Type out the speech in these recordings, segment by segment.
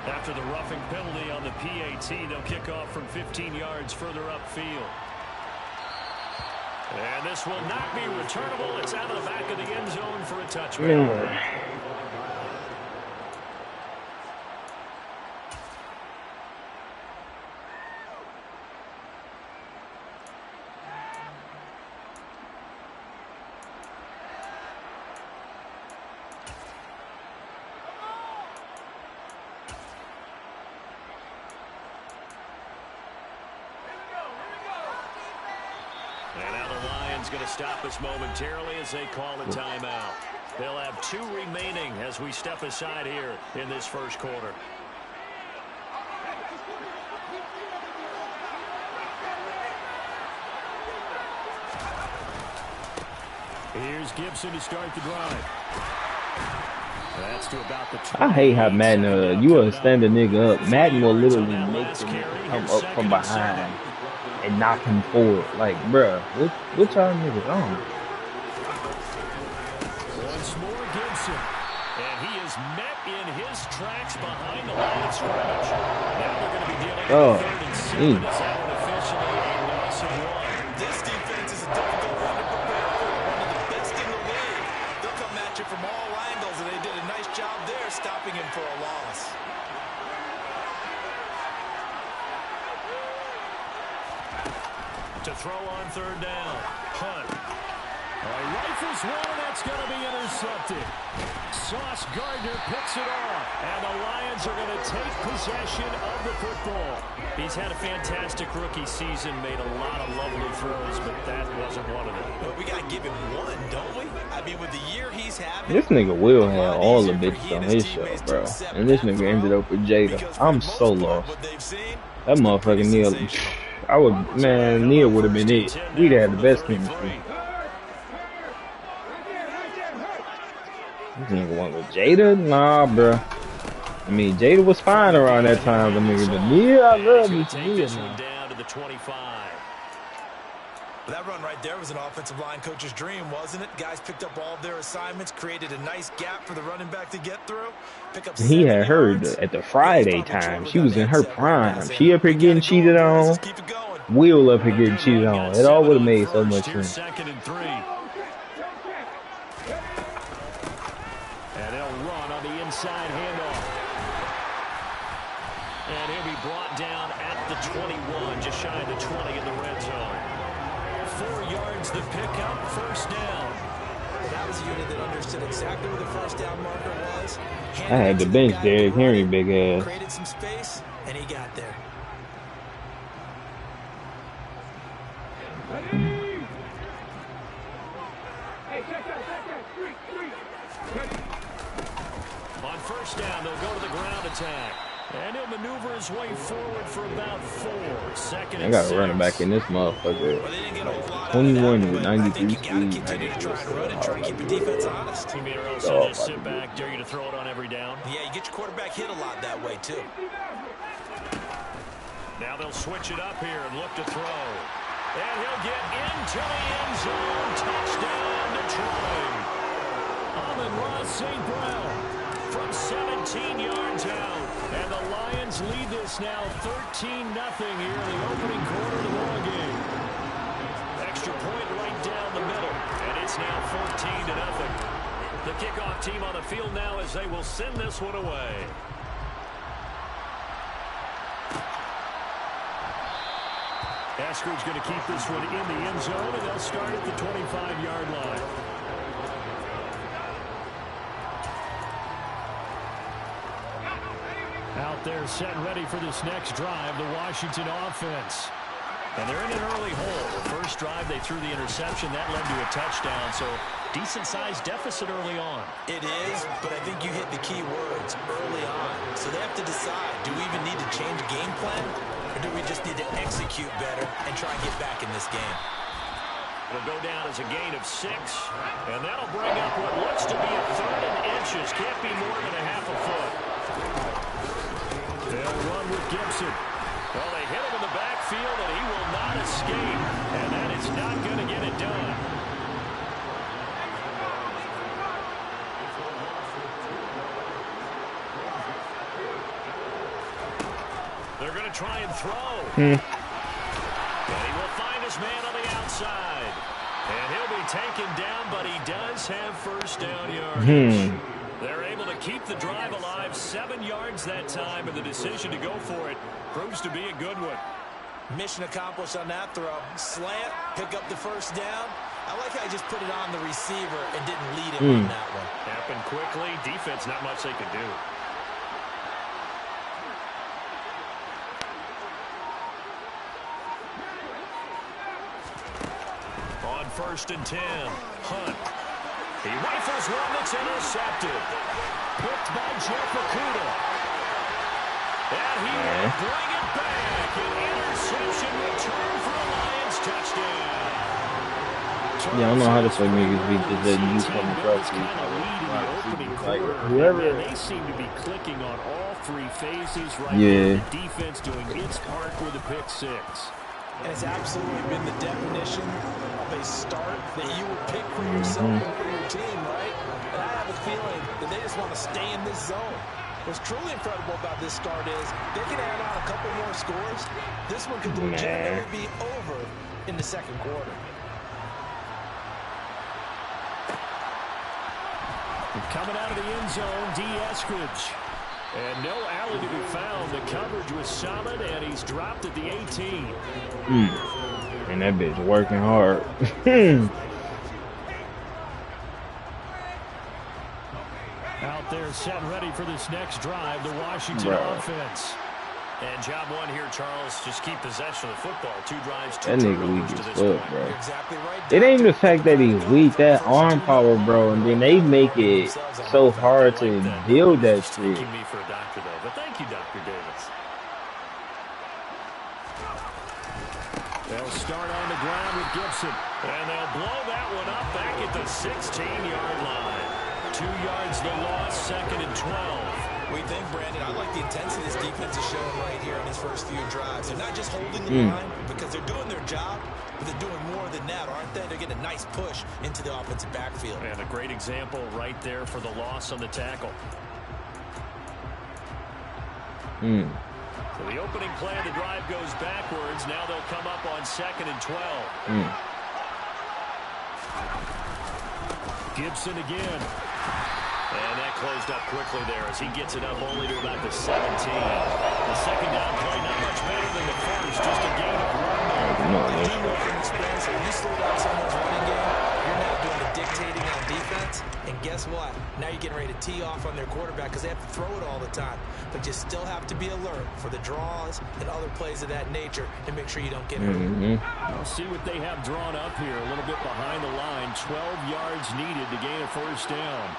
After the roughing penalty on the PAT, they'll kick off from 15 yards further upfield. And this will not be returnable. It's out of the back of the end zone for a touchback. Going to stop us momentarily as they call a timeout. They'll have 2 remaining as we step aside here in this first quarter. Here's Gibson to start the drive. That's to about the I hate how Madden, you will stand a nigga up. Madden will literally make him come up from behind and knock him forward. Like, bruh, what y'all niggas on? Once more Gibson. And he is met in his tracks behind the line of scrimmage. Now they're going to be dealing with 3rd and 7. It's out officially a loss of 1. This defense is a difficult one to prepare for. One of the best in the league. They'll come at you from all angles, and they did a nice job there stopping him for a loss. To throw on 3rd down. Hunt. Rifles one, and that's going to be intercepted. Sauce Gardner picks it off, and the Lions are going to take possession of the football. He's had a fantastic rookie season, made a lot of lovely throws, but that wasn't one of them. But we got to give him one, don't we? I mean, with the year he's having, this nigga Will had all the bitches on his show, bro. And this nigga ended up with Jada. I'm so lost. That motherfucking Neil. Neil would have been it. We'd have had the best chemistry. This nigga went with Jada? Nah, bro. I mean, Jada was fine around that time. I mean, Neil, I love me to Neil, man. Down to the 25. That run right there was an offensive line coach's dream, wasn't it? Guys picked up all of their assignments, created a nice gap for the running back to get through. Pick up he had her at the Friday time. She was in her prime. She up here getting cheated on. Will up here getting cheated on. It all would have made so much sense. 2nd and 3. And they'll run on the inside handoff. And he'll be brought down at the 21, just shy of the 20 in the red zone. 4 yards the pickup, 1st down. That was a unit that understood exactly where the 1st down marker was. I had the bench Derrick Henry, big ass. Created some space, and he got there. On 1st down, they'll go to the ground attack. And he'll maneuver his way forward for about 4. 2nd and 6. I got a running back in this motherfucker. 21 with 93 speed. You mean or else he'll just sit back, dare you to throw it on every down? Yeah, you get your quarterback hit a lot that way, too. Now they'll switch it up here and look to throw. And he'll get into the end zone. Touchdown, Detroit. Amon-Ra St. Brown from 17 yards out. And the Lions lead this now 13-0 here in the opening quarter of the ball game. Extra point right down the middle. And it's now 14-0. The kickoff team on the field now as they will send this one away. Eskridge going to keep this one in the end zone, and they'll start at the 25-yard line. Out there set ready for this next drive, the Washington offense. And they're in an early hole. First drive, they threw the interception. That led to a touchdown, so decent-sized deficit early on. It is, but I think you hit the key words, early on. So they have to decide, do we even need to change game plan, or do we just need to execute better and try and get back in this game? It'll go down as a gain of 6, and that'll bring up what looks to be a 3rd and inches. Can't be more than a half a foot. They'll run with Gibson. Well, they hit him in the backfield, and he will not escape. And that is not going to get it done. They're going to try and throw. And he will find his man on the outside. And he'll be taken down, but he does have first down yardage. They're able to keep the drive alive, 7 yards that time, and the decision to go for it proves to be a good one. Mission accomplished on that throw. Slant, pick up the first down. I like how he just put it on the receiver and didn't lead him on that one. Happened quickly. Defense, not much they could do. On 1st and 10, Hunt. He rifles one that's intercepted. Picked by Jeff Okudah. And he will bring it back. An interception return for a Lions touchdown. Yeah, I don't know how the fuck niggas beat this that you come across. Like, whoever. They seem to be clicking on all 3 phases right now. The defense doing its part with the pick 6. And it's absolutely been the definition of a start that you would pick for yourself and for your team, right? And I have a feeling that they just want to stay in this zone. What's truly incredible about this start is they can add on a couple more scores. This one could legitimately be over in the second quarter. Coming out of the end zone, D. Eskridge. And no alley to be found. The coverage was solid, and he's dropped at the 18. And that bitch working hard. Out there set and ready for this next drive, the Washington offense. And job one here, Charles, just keep possession of the football. 2 drives, 2 turnovers to this point. Bro. Exactly right. It ain't the fact that he's weak, that arm power, bro, and then they make it so hard to build that shit. Taking me for a doctor, though, but thank you, Dr. Davis. They'll start on the ground with Gibson, and they'll blow that one up back at the 16-yard line. 2 yards the loss, 2nd and 12. We think, Brandon, I like the intensity this defense is showing right here on these first few drives. They're not just holding the line because they're doing their job, but they're doing more than that, aren't they? They're getting a nice push into the offensive backfield. And a great example right there for the loss on the tackle. So the opening play of the drive goes backwards. Now they'll come up on 2nd and 12. Gibson again. And that closed up quickly there as he gets it up only to about the 17. The second down play not much better than the first, just a gain of 1. They do know from experience that when you slow down someone's running game, you're not doing the dictating on defense. And guess what? Now you're getting ready to tee off on their quarterback because they have to throw it all the time. But you still have to be alert for the draws and other plays of that nature and make sure you don't get hurt. We'll see what they have drawn up here. A little bit behind the line. 12 yards needed to gain a first down.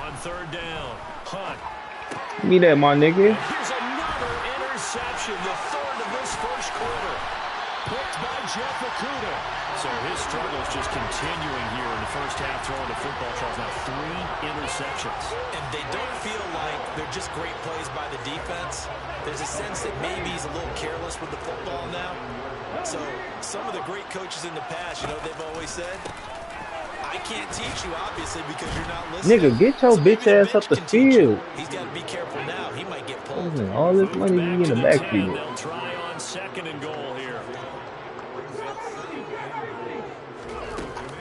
On 3rd down, Hunt. Me that, my nigga. Here's another interception, the 3rd of this first quarter. Picked by Jeff Okudah. So his struggles just continuing here in the first half throwing the football. Charles, now 3 interceptions. And they don't feel like they're just great plays by the defense. There's a sense that maybe he's a little careless with the football now. So some of the great coaches in the past, you know, they've always said, I can't teach you, obviously, because you're not listening. Nigga, get your bitch ass up the field. He's got to be careful now. He might get pulled. All this money you in the backfield. They'll try on 2nd and goal here.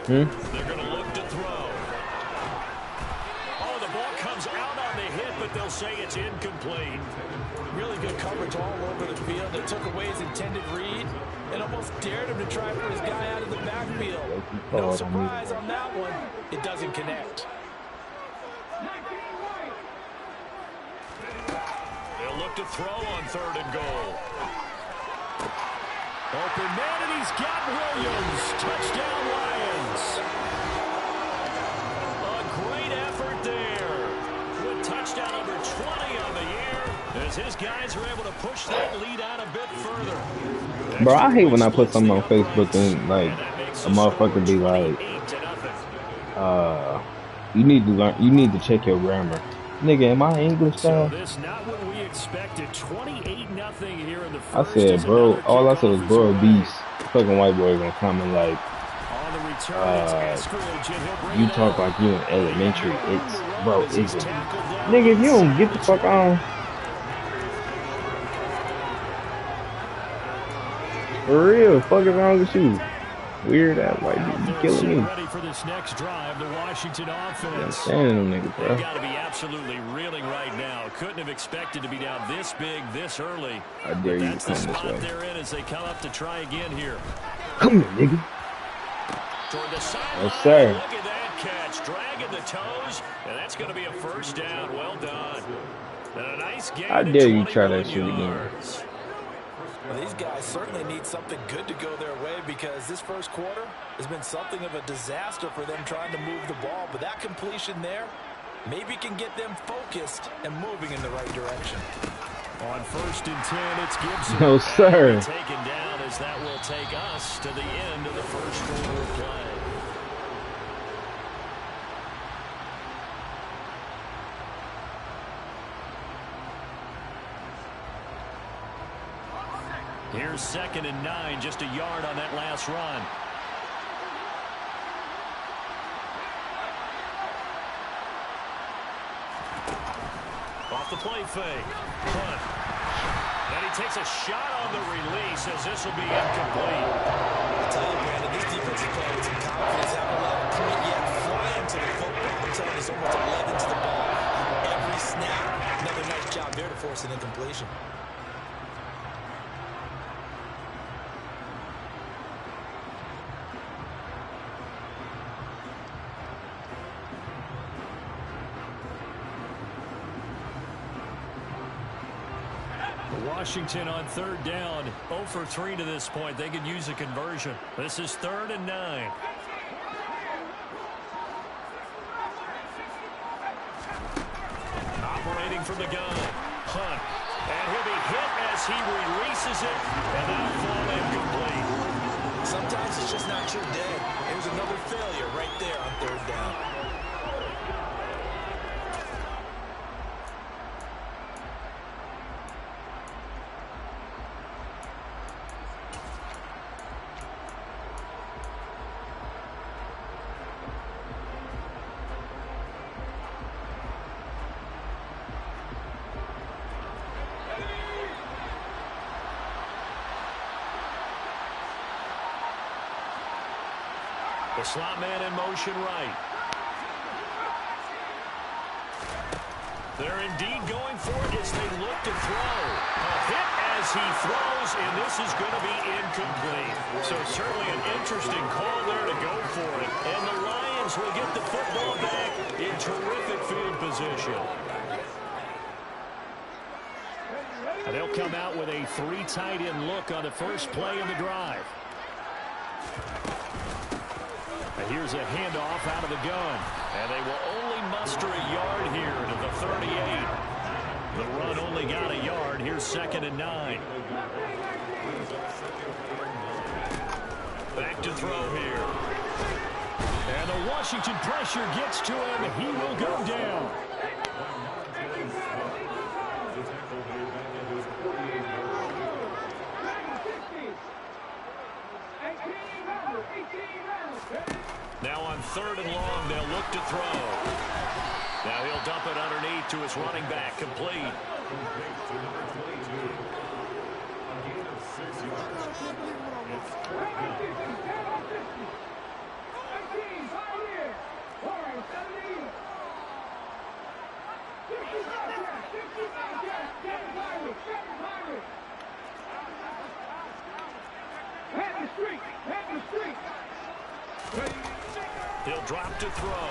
They're going to look to throw. Oh, the ball comes out on the hit, but they'll say it's incomplete. Really good coverage all over the field. They took away his intended read and almost dared him to try for his guy out of the backfield. No surprise on that one. It doesn't connect. They'll look to throw on 3rd and goal. Open man, and he's got Williams. Touchdown, Lions. A great effort there. With touchdown number 20 on the year, as his guys are able to push that lead out a bit further. Bro, I hate when I put something on Facebook and like a motherfucker be like, you need to learn, you need to check your grammar. Nigga, am I English style? So this not what we expected. 28-0 here in the I first. said, bro, all I said was, bro, beast. Fucking white boy gonna come and like, on the You talk like you in elementary. It's, bro, it's, nigga, if you don't get the fuck on. For real, fuck is wrong with you? Weird ass white dude, you killing me. Ready for this next drive, the Washington offense. I'm standing them niggas, bro. They've got to be absolutely reeling right now. Couldn't have expected to be down this big, this early. I dare you to come this way. They're in as they come up to try again here. Come here, nigga. Toward the sideline. Yes, sir. Look at that catch, dragging the toes, and that's going to be a first down. Well done. And a nice game. I dare you try that shit again. Well, these guys certainly need something good to go their way because this first quarter has been something of a disaster for them trying to move the ball. But that completion there maybe can get them focused and moving in the right direction. On 1st and 10, it's Gibson. No, sir. Taken down as that will take us to the end of the first quarter of play. Here's 2nd and 9, just a yard on that last run. Off the play fake. Hunt. And he takes a shot on the release as this will be incomplete. I'll tell you, Brandon, this defensive player with some confidence haven't allowed a point yet. Flying to the football. I'm telling you, he's almost 11 to the ball. Every snap. Another nice job there to force an incompletion. Washington on 3rd down, 0 for 3 to this point. They could use a conversion. This is 3rd and 9. Operating from the gun, Hunt. And he'll be hit as he releases it, and that'll fall incomplete. Sometimes it's just not your day. Here's another failure right there on 3rd down. The slot man in motion right. They're indeed going for it as they look to throw. A hit as he throws, and this is going to be incomplete. So certainly an interesting call there to go for it. And the Lions will get the football back in terrific field position. And they'll come out with a 3 tight end look on the first play of the drive. And here's a handoff out of the gun. And they will only muster a yard here to the 38. The run only got a yard. Here's 2nd and 9. Back to throw here. And the Washington pressure gets to him. He will go down. Now on 3rd and long, they'll look to throw. Now he'll dump it underneath to his running back, complete. He'll drop to throw.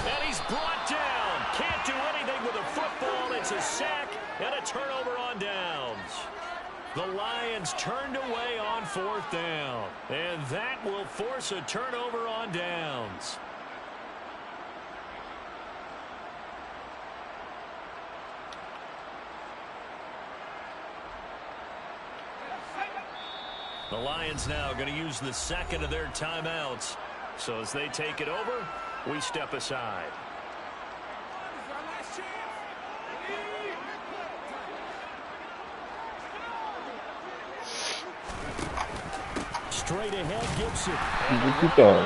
And he's brought down. Can't do anything with a football. It's a sack and a turnover on downs. The Lions turned away on 4th down. And that will force a turnover on downs. The Lions now going to use the 2nd of their timeouts. So as they take it over, we step aside. straight ahead, Gibson. What you thought?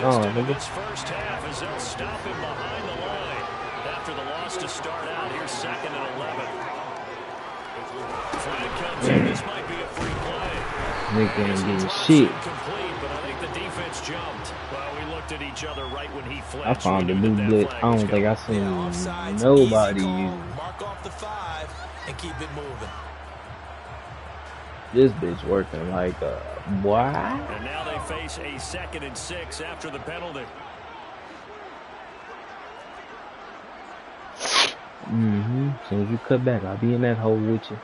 Non-existent in this first half as they'll stop him behind the line. After the loss to start out, here's 2nd and 11. Flag comes in. This might be a free play. Nigga ain't getting shit. Complete, but I think the defense jumped. Well, we looked at each other right when he flinched. I found a new blitz. I don't think I seen nobody use it. Mark off the 5 and keep it moving. This bitch working like a boy. And now they face a 2nd and 6 after the penalty. As soon as you cut back, I'll be in that hole with you.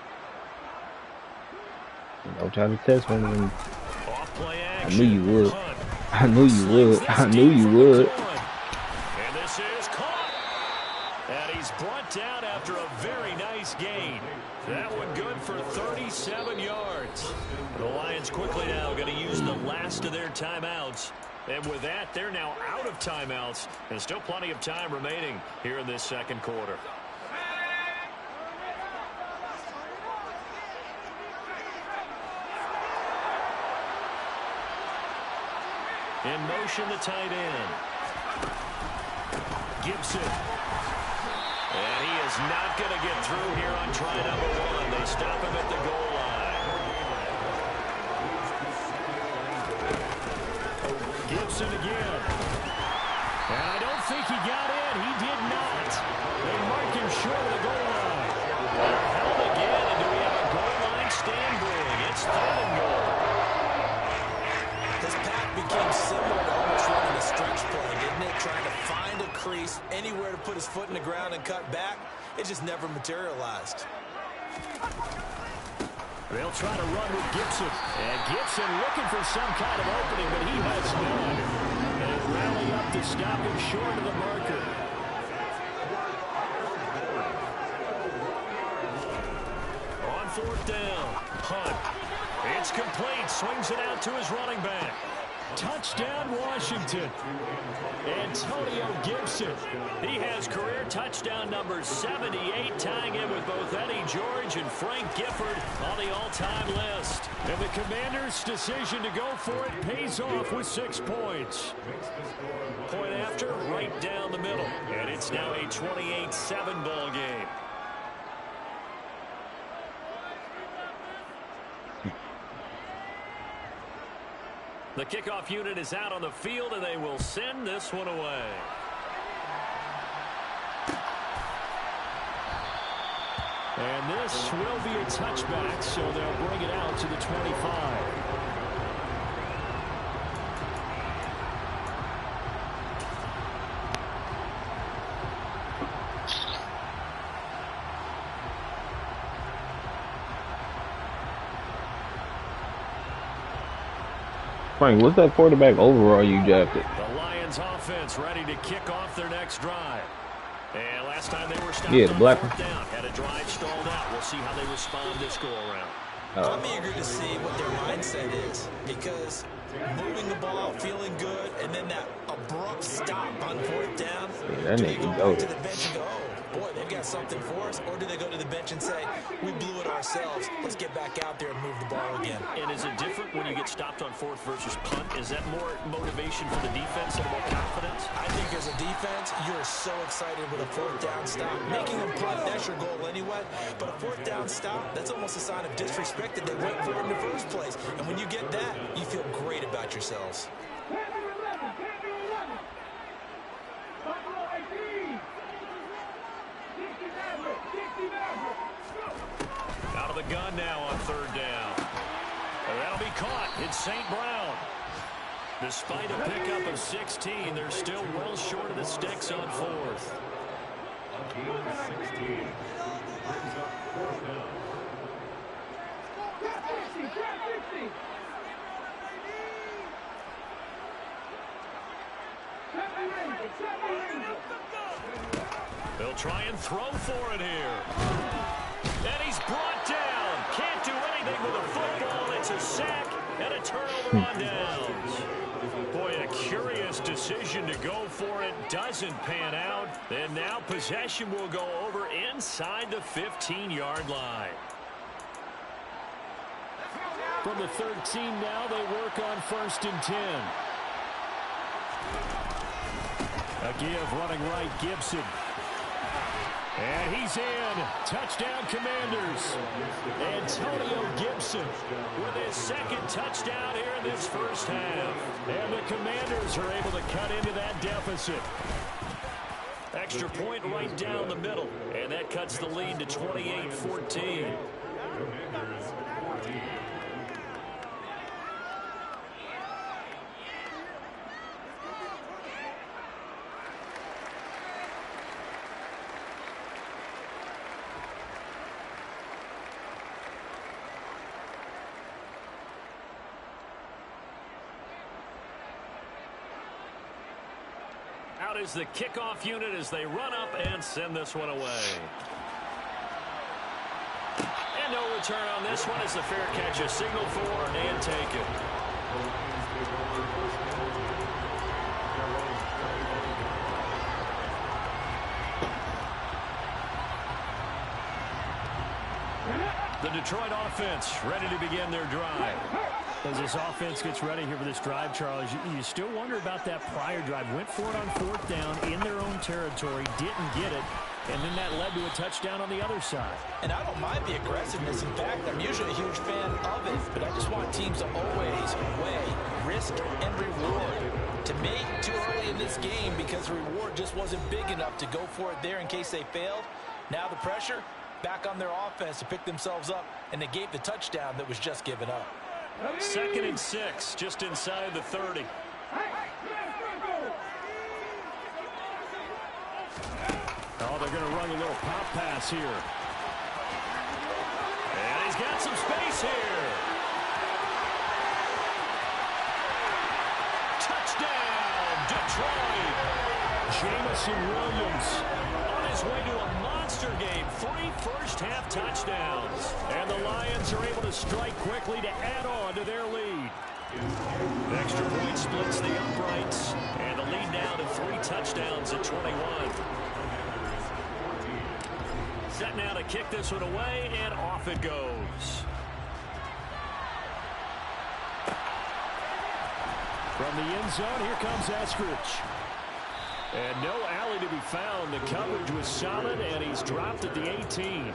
Don't try to test me. I knew you would. I knew you would. I knew you would. And this is caught. And he's brought down after a very nice gain. That one good for 37 yards. The Lions quickly now going to use the last of their timeouts. And with that, they're now out of timeouts. And still plenty of time remaining here in this second quarter. In motion, the tight end. Gibson. And he is not going to get through here on try number 1. They stop him at the goal line. Gibson again. And I don't think he got in. He did not. They mark him short of the goal line. Held again, and do we have a goal line stand brewing? It's 3rd and goal. This pack became similar to almost running a stretch play, didn't it? Trying to find a crease, anywhere to put his foot in the ground and cut back. It just never materialized. They'll try to run with Gibson. And Gibson looking for some kind of opening, but he has none. And rally up to stop him short of the marker. On 4th down, Hunt. It's complete. Swings it out to his running back. Touchdown, Washington. Antonio Gibson. He has career touchdown number 78, tying in with both Eddie George and Frank Gifford on the all-time list. And the Commanders' decision to go for it pays off with 6 points. Point after, right down the middle. And it's now a 28-7 ball game. The kickoff unit is out on the field, and they will send this one away. And this will be a touchback, so they'll bring it out to the 25. Frank, what's that quarterback overall you drafted? The Lions offense ready to kick off their next drive. And last time they were stopped the black one. down, had a drive stalled out. We'll see how they respond this go around. I'm eager to see what their mindset is, because moving the ball, feeling good, and then that abrupt stop on 4th down. Yeah, that do they nigga go back to go. the bench and go, oh, boy, they've got something for us? Or do they go to the bench and say, we blew it ourselves, let's get back out there and move the ball again? And is it different when you get stopped on 4th versus punt? Is that more motivation for the defense and more confidence? I think as a defense, you're so excited with a 4th down stop. Making them punt, that's your goal anyway. But a 4th down stop, that's almost a sign of disrespect that they went for it in the first place. And when you get that, you feel great about yourselves. Out of the gun now on 3rd down. And that'll be caught. It's St. Brown. Despite a pickup of 16, they're still well short of the sticks on 4th. They'll try and throw for it here. And he's brought down. Can't do anything with a football. It's a sack and a turnover on downs. Boy, a curious decision to go for it. Doesn't pan out. And now possession will go over inside the 15-yard line. From the 13 now, they work on 1st and 10. A give running right, Gibson. And he's in. Touchdown, Commanders. Antonio Gibson with his 2nd touchdown here in this first half. And the Commanders are able to cut into that deficit. Extra point right down the middle. And that cuts the lead to 28-14. Out is the kickoff unit as they run up and send this one away. And no return on this one as the fair catch is signaled for and taken. The Detroit offense ready to begin their drive. As this offense gets ready here for this drive, Charles, you still wonder about that prior drive. Went for it on 4th down in their own territory, didn't get it, and then that led to a touchdown on the other side. And I don't mind the aggressiveness. In fact, I'm usually a huge fan of it, but I just want teams to always weigh risk and reward. To me, too early in this game because the reward just wasn't big enough to go for it there in case they failed. Now the pressure back on their offense to pick themselves up, and they gave the touchdown that was just given up. 2nd and 6, just inside the 30. Oh, they're going to run a little pop pass here. And he's got some space here. Touchdown, Detroit. Jameson Williams on his way to a monster game. 3 first-half touchdowns. And the Lions are able to strike quickly to add on to their lead. Extra point splits the uprights. And the lead now to 3 touchdowns at 21. Set now to kick this one away, and off it goes. From the end zone, here comes Eskridge. And no alley to be found. The coverage was solid, and he's dropped at the 18.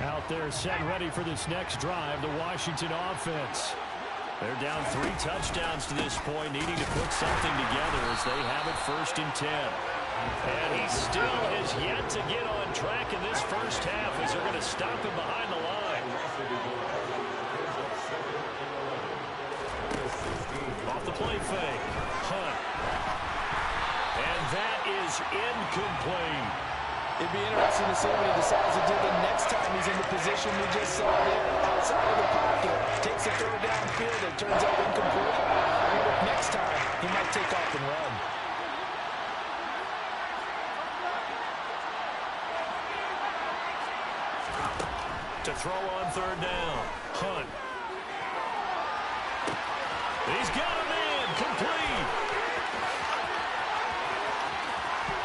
Out there set ready for this next drive, the Washington offense. They're down 3 touchdowns to this point, needing to put something together as they have it 1st and 10. And he still has yet to get on track in this first half as they're going to stop him behind the line. Off the play fake. Hunt. And that is incomplete. It'd be interesting to see what he decides to do the next time he's in the position we just saw there, outside of the pocket. Takes a throw downfield, it turns out incomplete. Next time, he might take off and run. To throw on 3rd down. Hunt. He's got a man. Complete.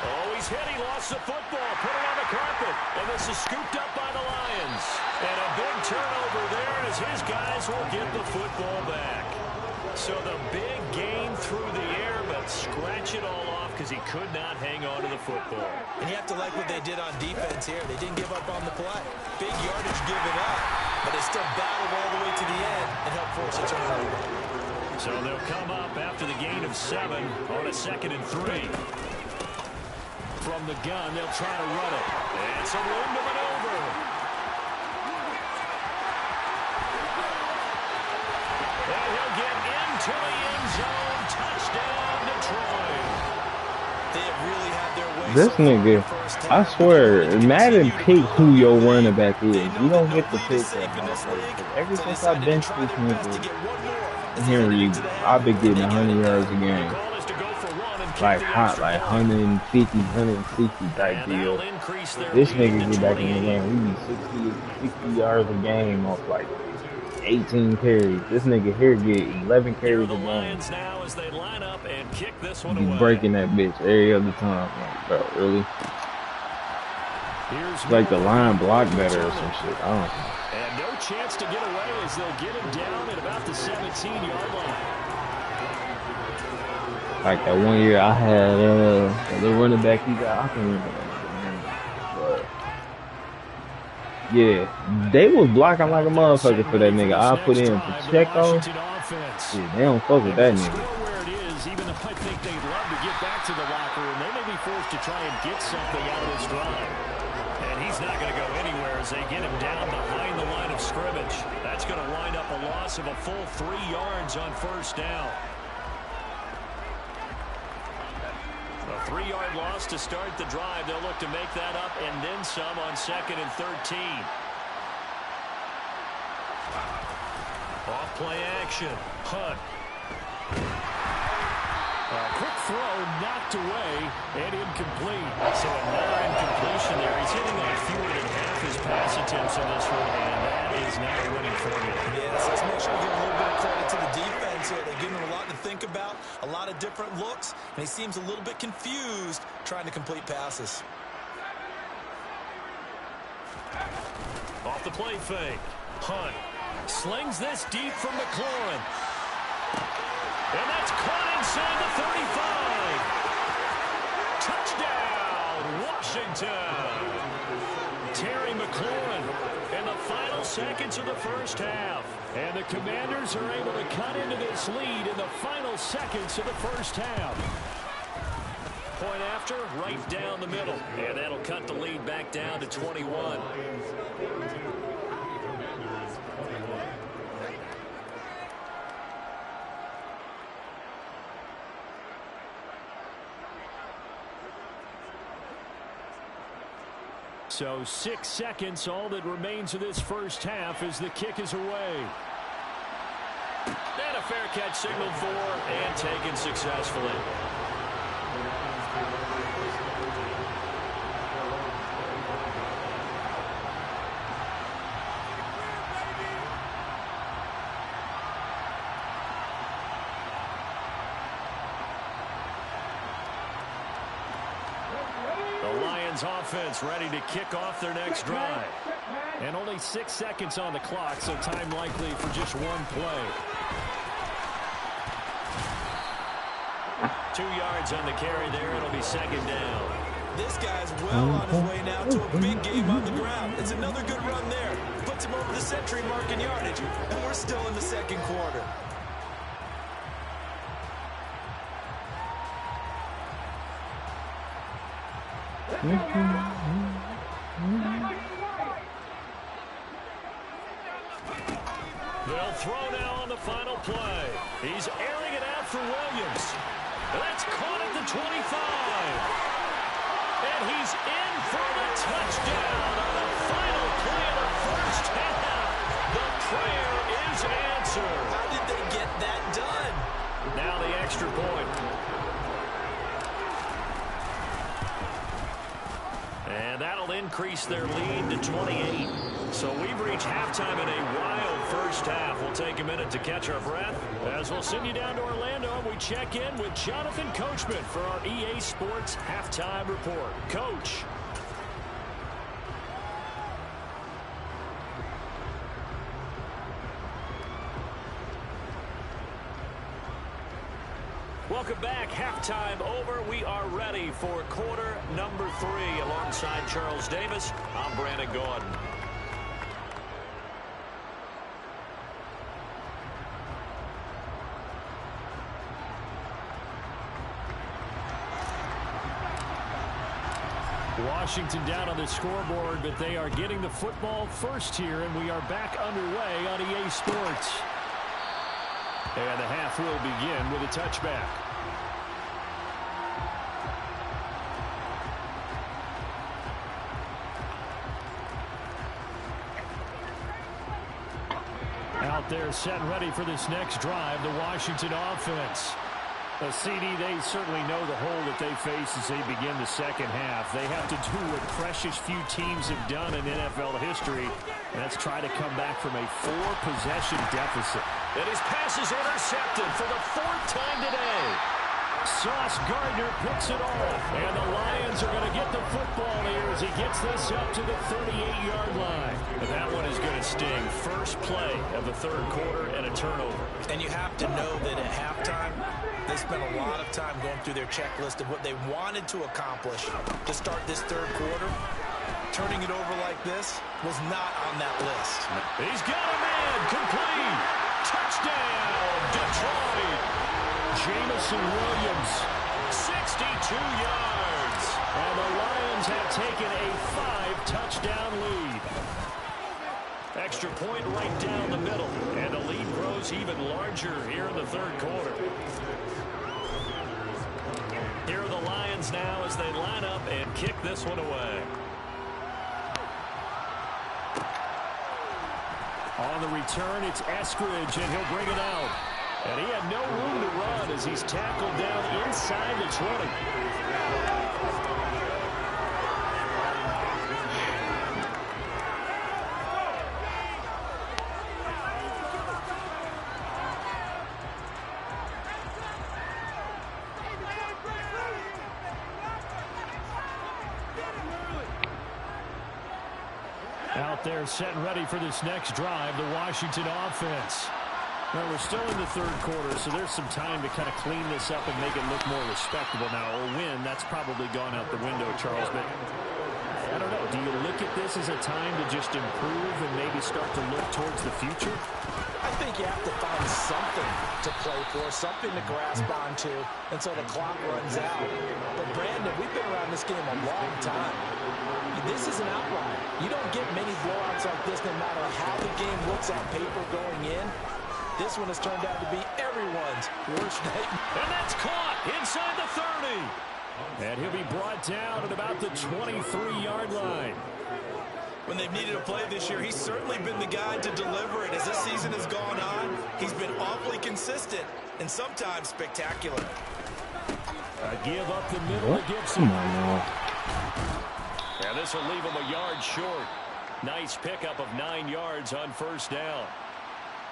Oh, he's hit. He lost the football. Put it on the carpet. And this is scooped up by the Lions. And a big turnover there as his guys will get the football back. So the big gain through the air, but scratch it all off because he could not hang on to the football. And you have to like what they did on defense here. They didn't give up on the play. Big yardage given up, but they still battled all the way to the end and helped force a turnover. So they'll come up after the gain of 7 on a 2nd and 3. From the gun, they'll try to run it. And some room to maneuver. And he'll get into the end zone. Touchdown, Detroit. They have really had their way. This nigga, I swear, Madden pick who your running back is. You don't get to pick that motherfucker. Ever since I benched this nigga, Henry, I've been getting 100 yards a game. Like hot, like 150, 160 type deal. This nigga get back in the game, we need 60 yards a game off like 18 carries. This nigga here get 11 Here are carries the a game. Lions now as they line up and kick this one He's away. breaking that bitch every other time. Like, bro, really? It's like the line block better or some shit. I don't know. And no chance to get away as they'll get him down at about the 17-yard line. Like that one year I had the running back he got, I can't remember that name. But yeah, they was blocking like a motherfucker for that nigga. I put in Pacheco. Yeah, they don't fuck with that nigga. Even though I think they'd love to get back to the locker room, they may be forced to try and get something out of this drive. And he's not going to go anywhere as they get him down behind the line of scrimmage. That's going to wind up a loss of a full 3 yards on first down. A 3-yard loss to start the drive. They'll look to make that up and then some on 2nd and 13. Off play action. Hunt. A quick throw knocked away and incomplete. So another incompletion there. He's hitting on fewer than half his pass attempts in this one, and that is not a winning formula. Yes, let's make sure we give a little bit of credit to the defense here. They're giving him a lot to think about, a lot of different looks, and he seems a little bit confused trying to complete passes. Off the play fake. Hunt slings this deep from McLaurin. And that's caught inside the 35. Touchdown, Washington. Terry McLaurin in the final seconds of the first half. And the Commanders are able to cut into this lead in the final seconds of the first half. Point after, right down the middle. And that'll cut the lead back down to 21. So 6 seconds, all that remains of this first half as the kick is away. And a fair catch signaled for and taken successfully. Offense ready to kick off their next drive. And only 6 seconds on the clock, so time likely for just one play. 2 yards on the carry there. It'll be 2nd down. This guy's well on his way now to a big game on the ground. It's another good run there. Puts him over the century mark in yardage. And we're still in the 2nd quarter. They'll throw now on the final play. He's airing it out for Williams. That's caught at the 25. And he's in for the touchdown on the final play of the first half. The prayer is answered. How did they get that done? Now the extra point. And that'll increase their lead to 28. So we've reached halftime in a wild first half. We'll take a minute to catch our breath as we'll send you down to Orlando and we check in with Jonathan Coachman for our EA Sports Halftime Report. Coach. Welcome back. Halftime over. We are ready for quarter number 3. Alongside Charles Davis, I'm Brandon Gordon. Washington down on the scoreboard, but they are getting the football first here, and we are back underway on EA Sports. And the half will begin with a touchback. Out there set and ready for this next drive, the Washington offense. CD, they certainly know the hole that they face as they begin the second half. They have to do what precious few teams have done in NFL history, and that's try to come back from a 4-possession deficit. And his pass is intercepted for the 4th time today. Sauce Gardner picks it off, and the Lions are going to get the football here as he gets this up to the 38-yard line. But that one is going to sting. First play of the third quarter and a turnover. And you have to know that at halftime, they spent a lot of time going through their checklist of what they wanted to accomplish to start this third quarter. Turning it over like this was not on that list. He's got a man, complete. Touchdown, Detroit. Jameson Williams, 62 yards. And the Lions have taken a 5-touchdown lead. Extra point right down the middle. And the lead grows even larger here in the third quarter. Here are the Lions now as they line up and kick this one away. On the return, it's Eskridge, and he'll bring it out. And he had no room to run as he's tackled down inside the 20. Out there set and ready for this next drive, the Washington offense. Well, we're still in the third quarter, so there's some time to kind of clean this up and make it look more respectable now. A win, that's probably gone out the window, Charles. But I don't know. Do you look at this as a time to just improve and maybe start to look towards the future? I think you have to find something to play for, something to grasp onto until the clock runs out. But, Brandon, we've been around this game a long time. This is an outlier. You don't get many blowouts like this no matter how the game looks on paper going in. This one has turned out to be everyone's worst nightmare. And that's caught inside the 30. And he'll be brought down at about the 23-yard line. When they've needed a play this year, he's certainly been the guy to deliver it. As this season has gone on, he's been awfully consistent and sometimes spectacular. A give up the middle to Gibson. And this will leave him a yard short. Nice pickup of 9 yards on first down.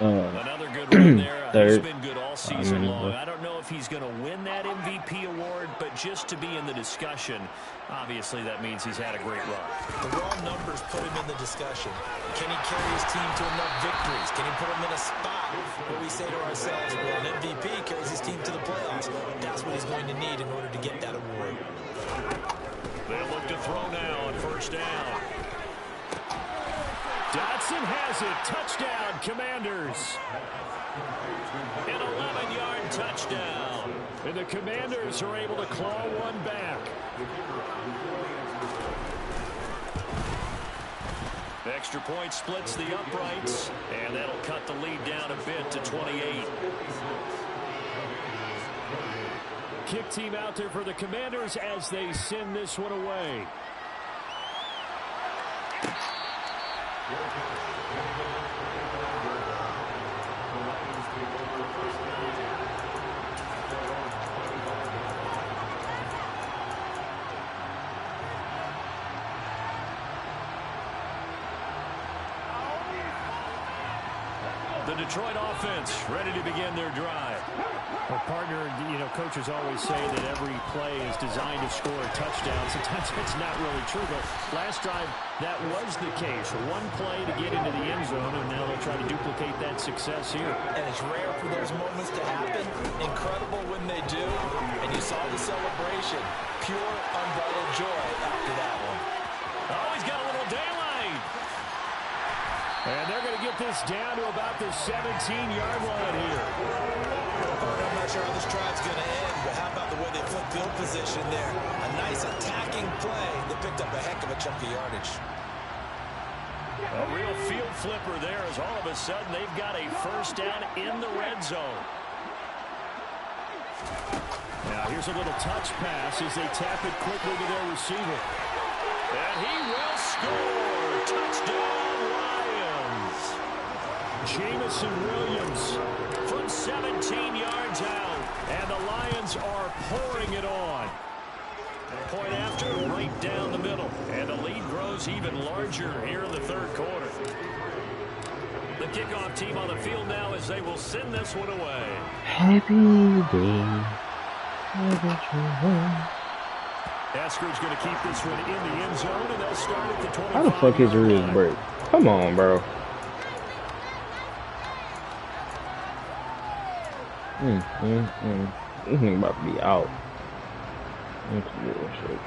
Another good run there. He's been good all season long. I don't know if he's going to win that MVP award, but just to be in the discussion, obviously that means he's had a great run. The raw numbers put him in the discussion. Can he carry his team to enough victories? Can he put him in a spot where we say to ourselves, well, an MVP carries his team to the playoffs. That's what he's going to need in order to get that award. They'll look to throw now on first down. Dotson has it. Touchdown, Commanders. An 11-yard touchdown. And the Commanders are able to claw one back. The extra point splits the uprights, and that'll cut the lead down a bit to 28. Kick team out there for the Commanders as they send this one away. The Detroit offense ready to begin their drive. Well, partner, coaches always say that every play is designed to score a touchdown. Sometimes it's not really true, but last drive, that was the case. One play to get into the end zone, and now they'll try to duplicate that success here. And it's rare for those moments to happen. Incredible when they do. And you saw the celebration. Pure, unbridled joy after that one. Oh, he's got a little daylight. And they're going to get this down to about the 17-yard line here. I'm not sure how this drive's going to end, but how about the way they flip field position there? A nice attacking play that picked up a heck of a chunk of yardage. A real field flipper there as all of a sudden they've got a first down in the red zone. Now here's a little touch pass as they tap it quickly to their receiver. And he will score. Touchdown, Lions. Jameson Williams from 17 yards out. And the Lions fans are pouring it on. Point after, right down the middle. And the lead grows even larger here in the third quarter. The kickoff team on the field now as they will send this one away. Happy day. Eskridge going to keep this one in the end zone, and they'll start at the 25. How the fuck is your break? Come on, bro. This nigga about to be out. That's bullshit.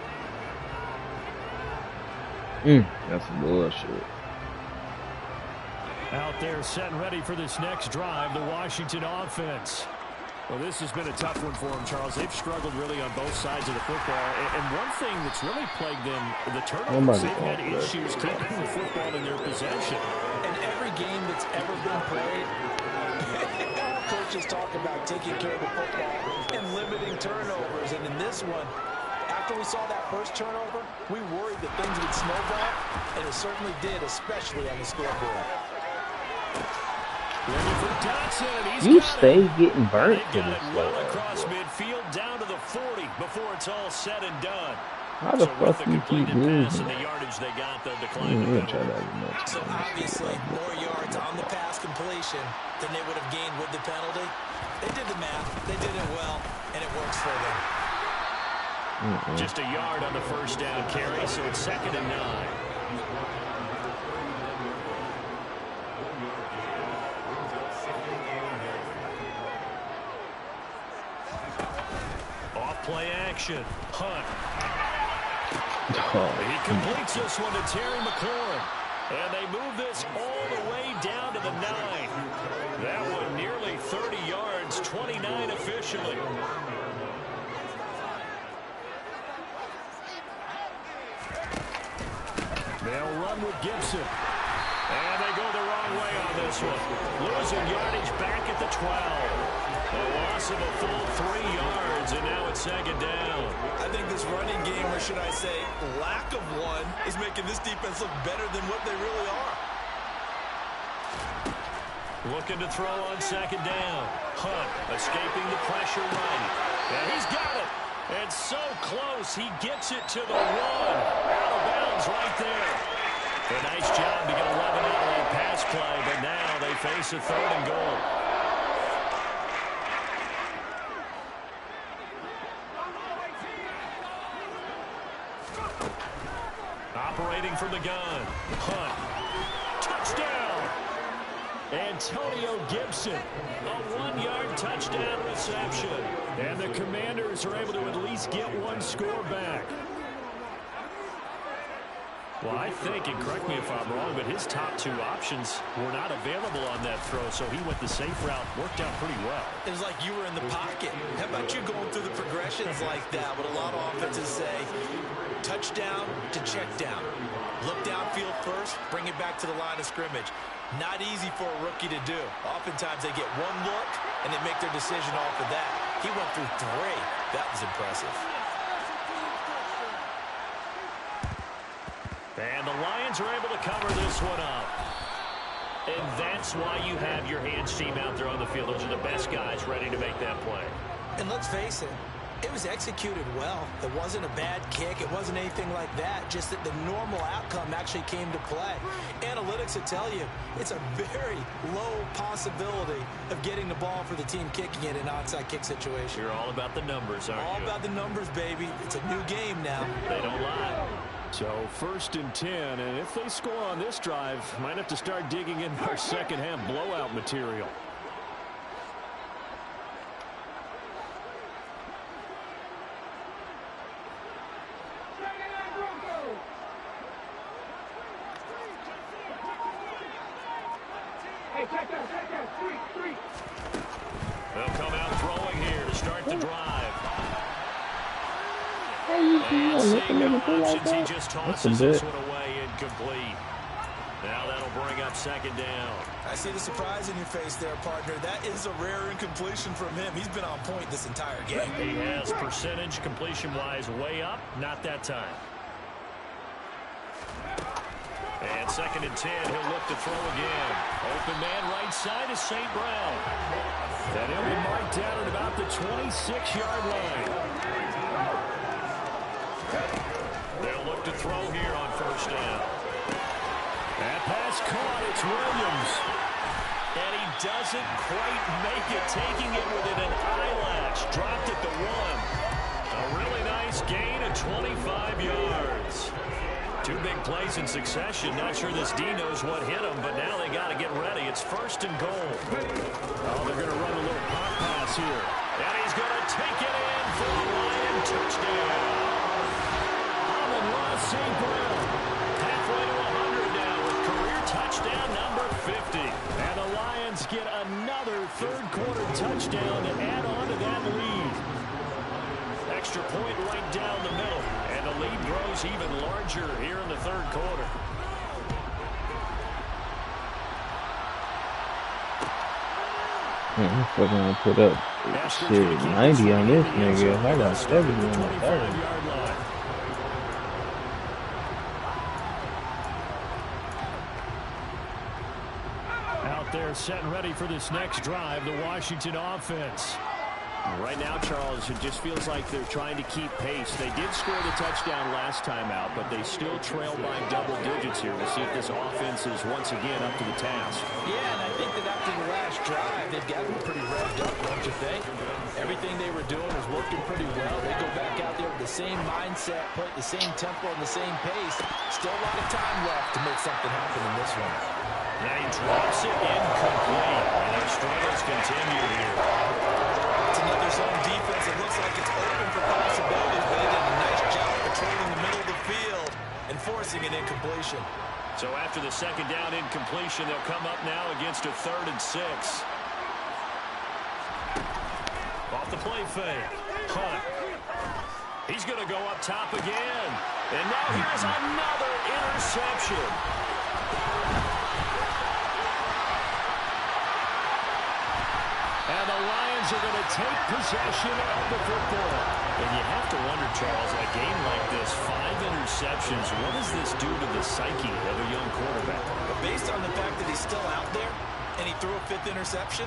That's bullshit. Out there set and ready for this next drive, the Washington offense. Well, this has been a tough one for them, Charles. They've struggled really on both sides of the football. And one thing that's really plagued them, the turnovers, they've had issues keeping the football in their possession. In every game that's ever been played, coaches talk about taking care of the football and limiting turnovers. And in this one, after we saw that first turnover, we worried that things would snowball, and it certainly did, especially on the scoreboard. You stay getting burnt to this well across midfield down to the 40 before it's all said and done. How the fuck do you keep losing? The yardage they got, they'll decline so obviously, more yards on the pass completion than they would have gained with the penalty. They did the math, they did it well, and it works for them. Just a yard on the first down carry, so it's 2nd and 9. Play action. Hunt. He completes this one to Terry McLaurin. And they move this all the way down to the 9. That one nearly 30 yards, 29 officially. They'll run with Gibson. And they go the wrong way on this one. Losing yardage back at the 12. A loss of a full 3 yards, and now it's 2nd down. I think this running game, or should I say lack of one, is making this defense look better than what they really are. Looking to throw on 2nd down. Hunt escaping the pressure right. And he's got it. And so close, he gets it to the 1. Out of bounds right there. A nice job to get 11 out of that pass play, but now they face a 3rd and goal. Operating from the gun. Hunt. Touchdown. Antonio Gibson. A 1-yard touchdown reception. And the Commanders are able to at least get one score back. Well, I think, and correct me if I'm wrong, but his top 2 options were not available on that throw, so he went the safe route, worked out pretty well. It was like you were in the pocket. How about you going through the progressions like that? What a lot of offenses say, touchdown to check down. Look downfield first, bring it back to the line of scrimmage. Not easy for a rookie to do. Oftentimes they get one look, and they make their decision off of that. He went through 3. That was impressive. And the Lions are able to cover this one up. And that's why you have your hands team out there on the field. Those are the best guys ready to make that play. And let's face it, it was executed well. It wasn't a bad kick. It wasn't anything like that. Just that the normal outcome actually came to play. Analytics will tell you it's a very low possibility of getting the ball for the team kicking it in an onside kick situation. You're all about the numbers, aren't you? All about the numbers, baby. It's a new game now. They don't lie. So 1st and 10, and if they score on this drive, might have to start digging in our second half blowout material. They'll come out throwing here to start the drive. And seeing no options, he just tosses this one away incomplete. Now that'll bring up 2nd down. I see the surprise in your face there, partner. That is a rare incompletion from him. He's been on point this entire game. He has percentage completion-wise way up. Not that time. And 2nd and 10, he'll look to throw again. Open man right side is St. Brown. And he'll be marked down at about the 26-yard line. They'll look to throw here on 1st down. That pass caught. It's Williams. And he doesn't quite make it, taking it within an eyelash. Dropped at the 1. A really nice gain of 25 yards. 2 big plays in succession. Not sure this D knows what hit him, but now they got to get ready. It's 1st and goal. Oh, they're going to run a little pop pass here. And he's going to take it in for a Lion touchdown. Amon-Ra St. Brown halfway to 100 now with career touchdown number 50. And the Lions get another 3rd quarter touchdown to add on to that lead. Extra point right down the middle. And the lead grows even larger here in the 3rd quarter. Man, I'm fucking gonna put up shit 90 on this nigga. I got 70 on the 30. Out there set and ready for this next drive, the Washington offense. Right now, Charles, it just feels like they're trying to keep pace. They did score the touchdown last time out, but they still trail by double digits here. We'll see if this offense is once again up to the task. Yeah, and I think that after the last drive, they've got them pretty revved up, don't you think? Everything they were doing was working pretty well. They go back out there with the same mindset, put the same tempo and the same pace. Still a lot of time left to make something happen in this one. Now he drops it incomplete, and their struggles continue here. It's another zone defense. It looks like it's open for possibilities, but they did a nice job patrolling the middle of the field and forcing an incompletion. So after the 2nd down incompletion, they'll come up now against a 3rd and 6. Off the play fake. Hunt. He's going to go up top again. And now here's another interception. And the Lions are going to take possession of the football. And you have to wonder, Charles, in a game like this, 5 interceptions, what does this do to the psyche of a young quarterback? But based on the fact that he's still out there and he threw a 5th interception,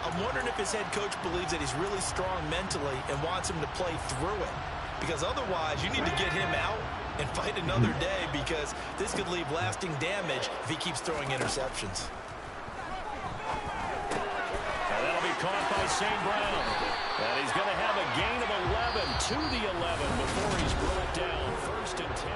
I'm wondering if his head coach believes that he's really strong mentally and wants him to play through it. Because otherwise, you need to get him out and fight another day, because this could leave lasting damage if he keeps throwing interceptions. Caught by St. Brown. And he's going to have a gain of 11 to the 11 before he's brought down. 1st and 10.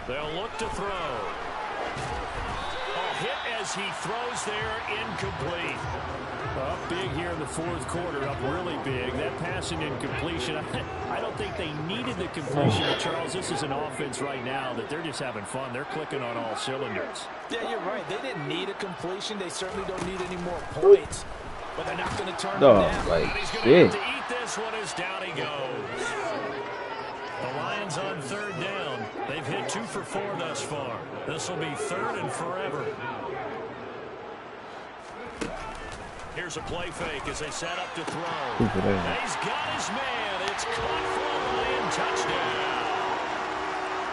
They'll look to throw. A hit as he throws there, incomplete. Up big here in the 4th quarter, up really big. That passing incompletion, I don't think they needed the completion, but Charles, this is an offense right now that they're just having fun. They're clicking on all cylinders. Yeah, you're right. They didn't need a completion. They certainly don't need any more points, but they're not going to turn it down. Like, he's going to have to eat this one as down he goes. The Lions on 3rd down. They've hit 2 for 4 thus far. This will be 3rd and forever. Here's a play fake as they set up to throw. And he's got his man. It's caught for a Lion touchdown.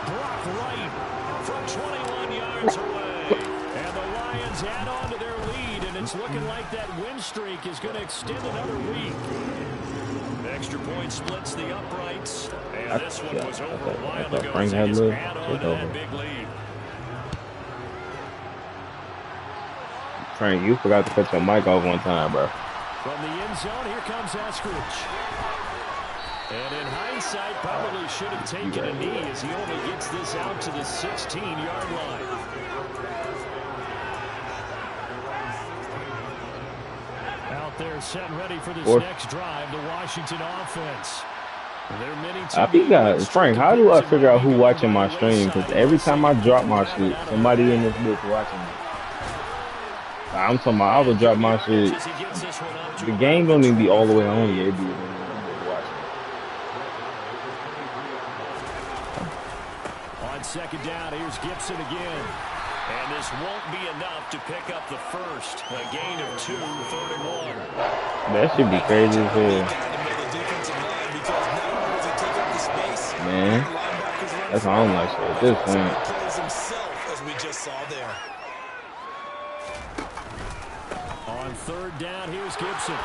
Brock Wright from 21 yards away. And the Lions add on to their lead, and it's looking like that win streak is going to extend another week. Extra point splits the uprights. And this one was over a while ago as they just add on to that big lead. Frank, you forgot to cut your mic off one time, bro. From the end zone, here comes Eskridge. And in hindsight, probably should have taken a knee as he only gets this out to the 16-yard line. Out there set and ready for this next drive, the Washington offense. Frank, how do I figure out who watching my stream? Because every time I drop my shit, somebody in this bitch watching me. I'm talking about I would drop my shit. The game don't even be all the way on yet. It'd be watching. On second down. Here's Gibson again. And this won't be enough to pick up the first. A gain of 2, 3rd and 1. That should be crazy as hell. Man, that's all I'm like at this point. As we just saw there. On 3rd down, here's Gibson.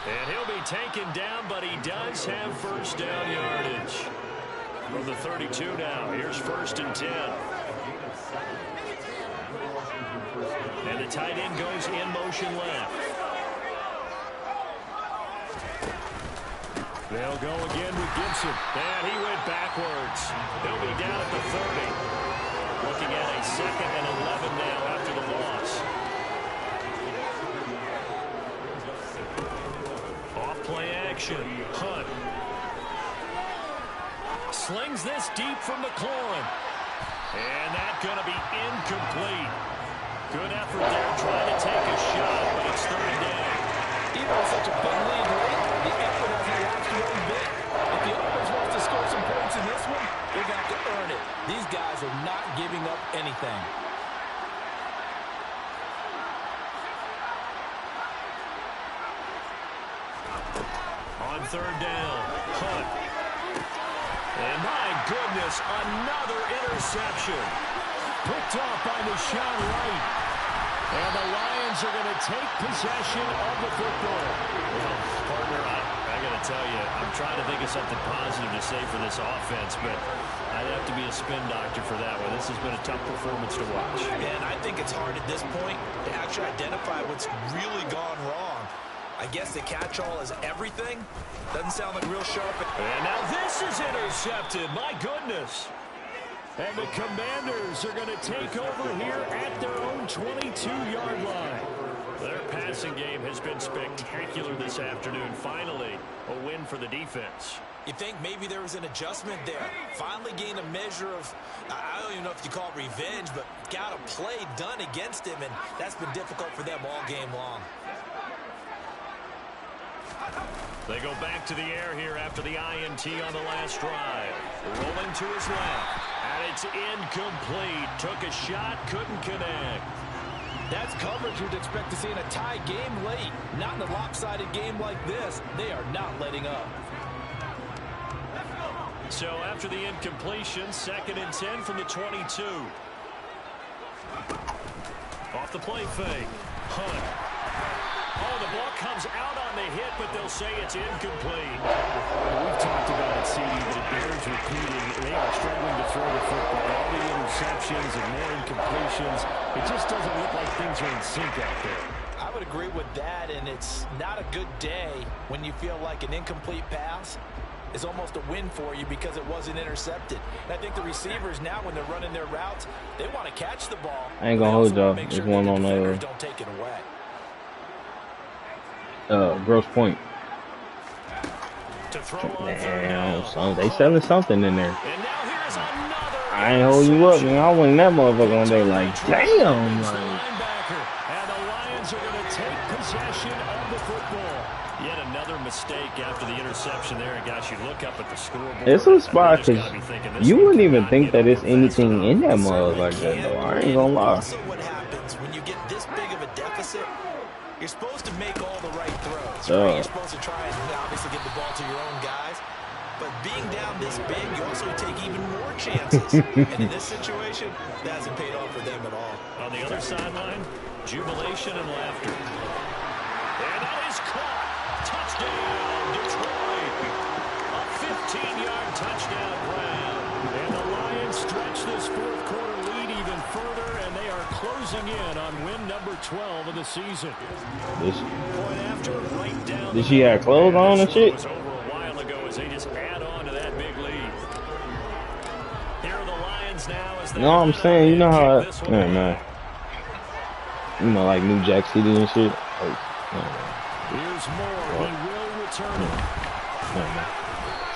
And he'll be taken down, but he does have first down yardage. From the 32 now, here's 1st and 10. And the tight end goes in motion left. They'll go again with Gibson. And he went backwards. He'll be down at the 30. Looking at a 2nd and 11 now after the loss. Off play action. Hunt. Slings this deep from McLaurin. And that's going to be incomplete. Good effort there trying to take a shot, but it's 3rd down. Even with such a big lead late, the effort hasn't lapsed one bit. If the offense wants to score some points in this one, they're going to have to earn it. These guys are not giving up anything. On 3rd down, Hunt. And my goodness, another interception. Picked off by Deshaun Wright. And the Lions are going to take possession of the football. Well, partner, I got to tell you, I'm trying to think of something positive to say for this offense, but I'd have to be a spin doctor for that one. This has been a tough performance to watch. And I think it's hard at this point to actually identify what's really gone wrong. I guess the catch-all is everything. Doesn't sound like real sharp. And now this is intercepted. My goodness. And the Commanders are going to take over here at their own 22-yard line. Their passing game has been spectacular this afternoon. Finally, a win for the defense. You think maybe there was an adjustment there. Finally gained a measure of, I don't even know if you call it revenge, but got a play done against him, and that's been difficult for them all game long. They go back to the air here after the INT on the last drive. Rolling to his left. And it's incomplete. Took a shot, couldn't connect. That's coverage you'd expect to see in a tie game late. Not in a lopsided game like this. They are not letting up. So after the incompletion, 2nd and 10 from the 22. Off the play fake. Hunt. Oh, the ball comes out on the hit, but they'll say it's incomplete. We've talked about it, CD, but it bears repeating. They are struggling to throw the football. All the interceptions and more incompletions. It just doesn't look like things are in sync out there. I would agree with that, and it's not a good day when you feel like an incomplete pass is almost a win for you because it wasn't intercepted. And I think the receivers now, when they're running their routes, they want to catch the ball. I ain't gonna hold y'all. There's one on there. Don't take it away. Gross Point. Damn, son, they selling something in there. I ain't holding you up, man. I went in that motherfucker one day like, damn. Like. And the Lions are going to take possession of the football. Yet another mistake after the interception there. And guys, you look up at the scoreboard. It's a spot because you wouldn't even think that there's anything in that mug like that, though. I ain't gonna lie. Also, what happens when you get this big of a deficit? You're supposed to make all the right throws. Right? You're supposed to try and obviously get the ball to your own guys. But being down this big, you also take even more chances. And in this situation, that hasn't paid off for them at all. On the other sideline, jubilation and laughter. And that is caught. Touchdown, Detroit. A 15-yard touchdown grab. And the Lions stretch this fourth quarter lead even further, and they are closing in on win number 12 of the season. Did she have clothes on and shit? Was over a while ago as they just add on to that big lead. Here are the Lions now as they. No, I'm saying, you know how, man. You know, like New Jack City and shit. Like, here's Moore. He will return it.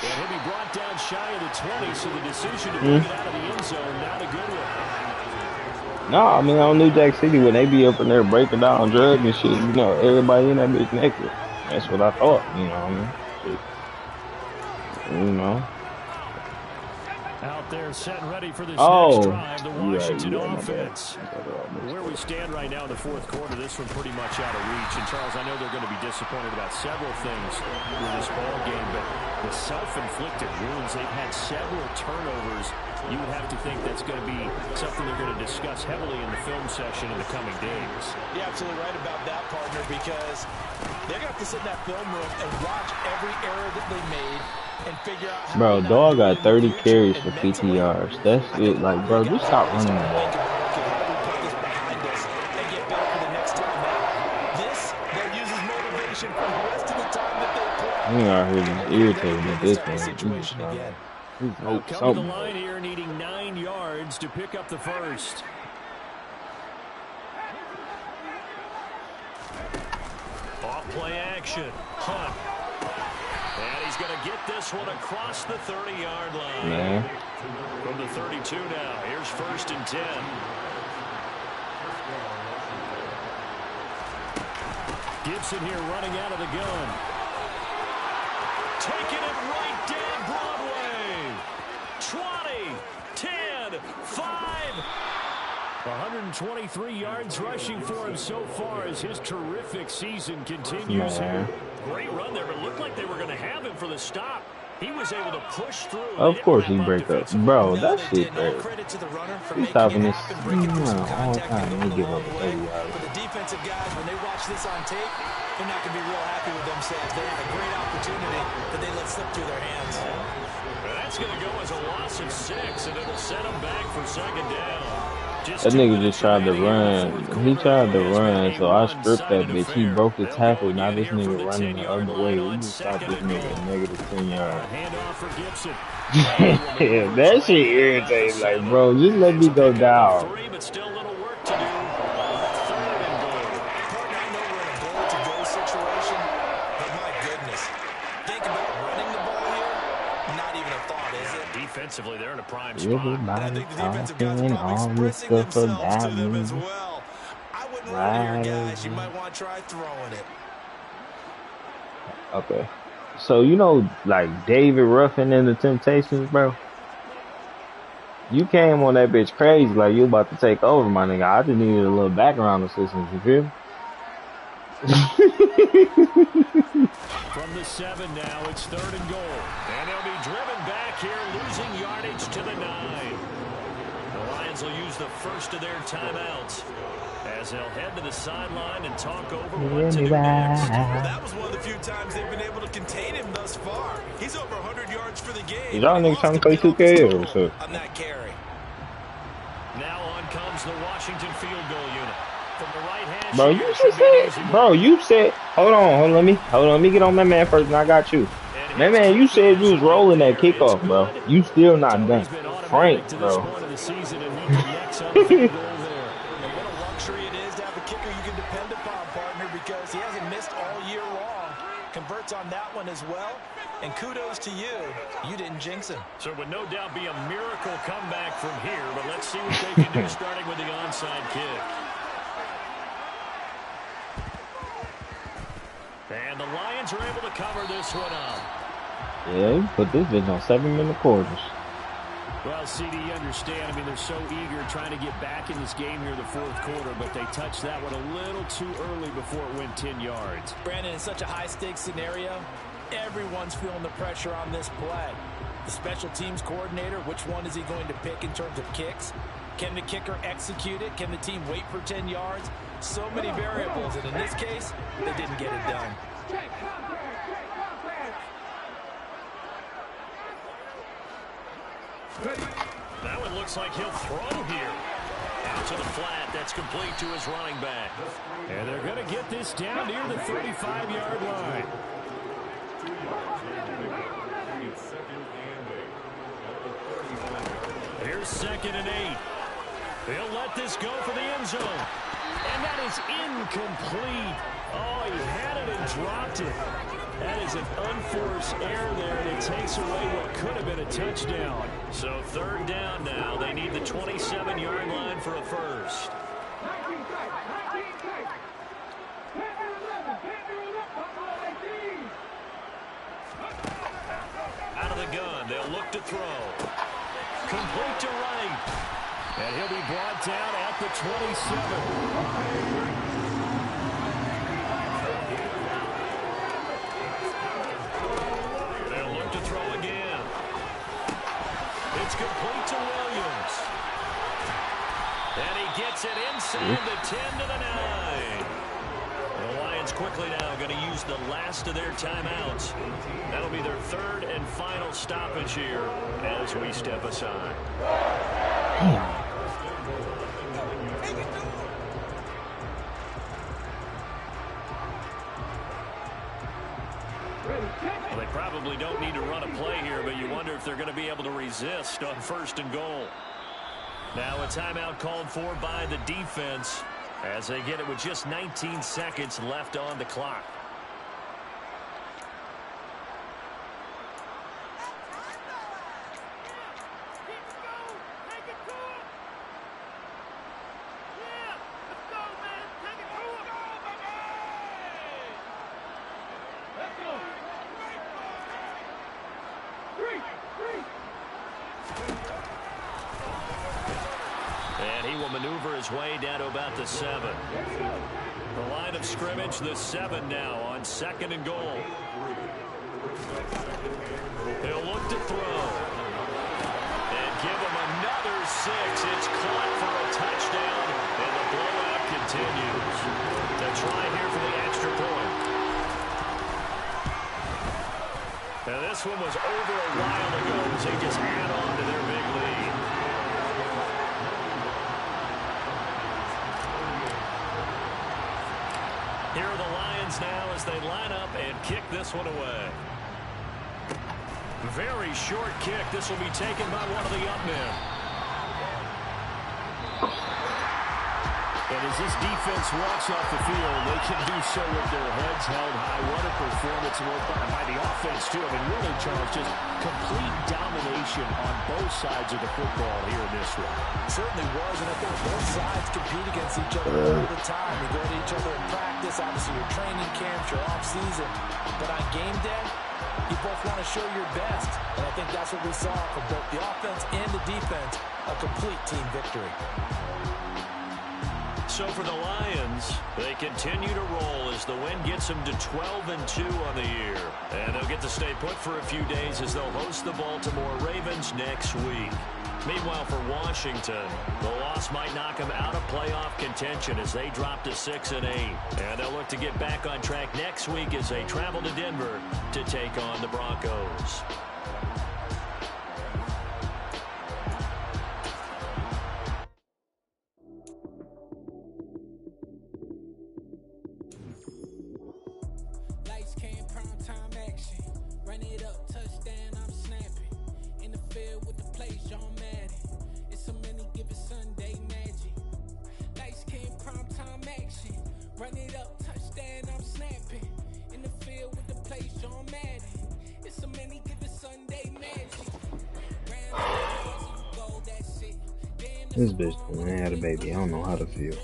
And he'll be brought down shy of the 20, so the decision to bring it out of the end zone, not a good one. No, I mean, on New Jack City, when they be up in there breaking down drugs and shit, you know, everybody in that bitch naked. That's what I thought, you know what I mean? Shit. You know. Out there set and ready for this Oh, next drive, the Washington yeah, offense. Where we stand right now in the fourth quarter, this one pretty much out of reach. And Charles, I know they're going to be disappointed about several things with this ball game, but the self-inflicted wounds, they've had several turnovers. You would have to think that's going to be something they're going to discuss heavily in the film session in the coming days. You're absolutely right about that, partner, because they're going to have to sit in that film room and watch every error that they made and figure out how. Bro, dog got 30 carries for 50 yards. That's it. Like, bro, just stop running the ball. We are here just irritated at this point. Coming to the line here, needing 9 yards to pick up the first. Off play action. Hunt. And he's going to get this one across the 30-yard line. Man. From the 32 now. Here's 1st and 10. Gibson here running out of the gun. Taking it right down Broadway. 20, 10, 5. 123 yards rushing for him so far as his terrific season continues here. Great run there, but it looked like they were going to have him for the stop. He was able to push through. Of course he break up. Bro, that shit crazy. He's stopping this all the time. Let me give up 30 yards. But the defensive guys, when they watch this on tape, they're not going to be real happy with themselves. They had a great opportunity that they let slip through their hands. That's going to go as a loss of 6, and it'll set them back for 2nd down. That nigga just tried to run. He tried to run, so I stripped that bitch. He broke the tackle. Now this nigga running the other way. We just stopped this nigga negative 10 yards. Yeah, that shit irritates. Like, bro, just let me go down. But still a little work to do. 3rd and goal. Partner, I know we're in a goal to go situation, but my goodness. Think about running the ball here. Not even a thought, is it? Defensively, they're in a prime spot. Everybody talking all this stuff about me. As well. I wouldn't run here, guys. You might want to try throwing it. Okay. So, you know, like David Ruffin in the Temptations, bro? You came on that bitch crazy like you about to take over, my nigga. I just needed a little background assistance, you feel me? From the 7 now, it's 3rd and goal. And they'll be driven back here, losing yardage to the 9. The Lions will use the first of their timeouts as they'll head to the sideline and talk over what to do next. Well, that was one of the few times they've been able to contain him thus far. He's over 100 yards for the game. Y'all niggas trying to play 2K or what's on that carry. Now on comes the Washington field goal unit. From the right hand. Bro, you just said, bro, you said, hold on, let me get on my man first and I got you. Man, you said you was rolling that kickoff, bro. You still not done. Frank, bro. He hasn't missed all year long. Converts on that one as well. And kudos to you. You didn't jinx him. So it would no doubt be a miracle comeback from here, but let's see what they can do starting with the onside kick. And the Lions are able to cover this one up. Yeah, you put this bitch on 7-minute quarters. Well, CD, you understand. I mean, they're so eager trying to get back in this game here in the fourth quarter, but they touched that one a little too early before it went 10 yards. Brandon, in such a high-stakes scenario, everyone's feeling the pressure on this play. The special teams coordinator, which one is he going to pick in terms of kicks? Can the kicker execute it? Can the team wait for 10 yards? So many variables, and in this case, they didn't get it done. That one looks like he'll throw here. Out to the flat. That's complete to his running back. And they're going to get this down near the 35-yard line. Here's 2nd and 8. They'll let this go for the end zone. And that is incomplete. Oh, he had it and dropped it. That is an unforced error there, and it takes away what could have been a touchdown. So 3rd down now. They need the 27-yard line for a first. Out of the gun. They'll look to throw. complete to right. And he'll be brought down at the 27. They'll look to throw again. It's complete to Williams. And he gets it inside the 10 to the 9. The Lions quickly now going to use the last of their timeouts. That'll be their third and final stoppage here as we step aside. Well, they probably don't need to run a play here, but you wonder if they're going to be able to resist on 1st and goal. Now a timeout called for by the defense as they get it with just 19 seconds left on the clock. And he will maneuver his way down to about the 7. The line of scrimmage, the 7 now on 2nd and goal. He'll look to throw. And give him another 6. It's caught for a touchdown, and the blowout continues. The try here for the extra point. Now this one was over a while ago as they just add on to their big lead. Here are the Lions now as they line up and kick this one away. Very short kick. This will be taken by one of the up men. And as this defense walks off the field, they can do so with their heads held high. What a performance by the offense, too. I mean, really, Charles, just complete domination on both sides of the football here in this one. It certainly was, and I think both sides compete against each other all the time. You go to each other in practice, obviously your training camps, your off-season. But on game day, you both want to show your best. And I think that's what we saw from both the offense and the defense, a complete team victory. So for the Lions, they continue to roll as the win gets them to 12-2 on the year. And they'll get to stay put for a few days as they'll host the Baltimore Ravens next week. Meanwhile, for Washington, the loss might knock them out of playoff contention as they drop to 6-8. And they'll look to get back on track next week as they travel to Denver to take on the Broncos. This bitch done had a baby. I don't know how to feel.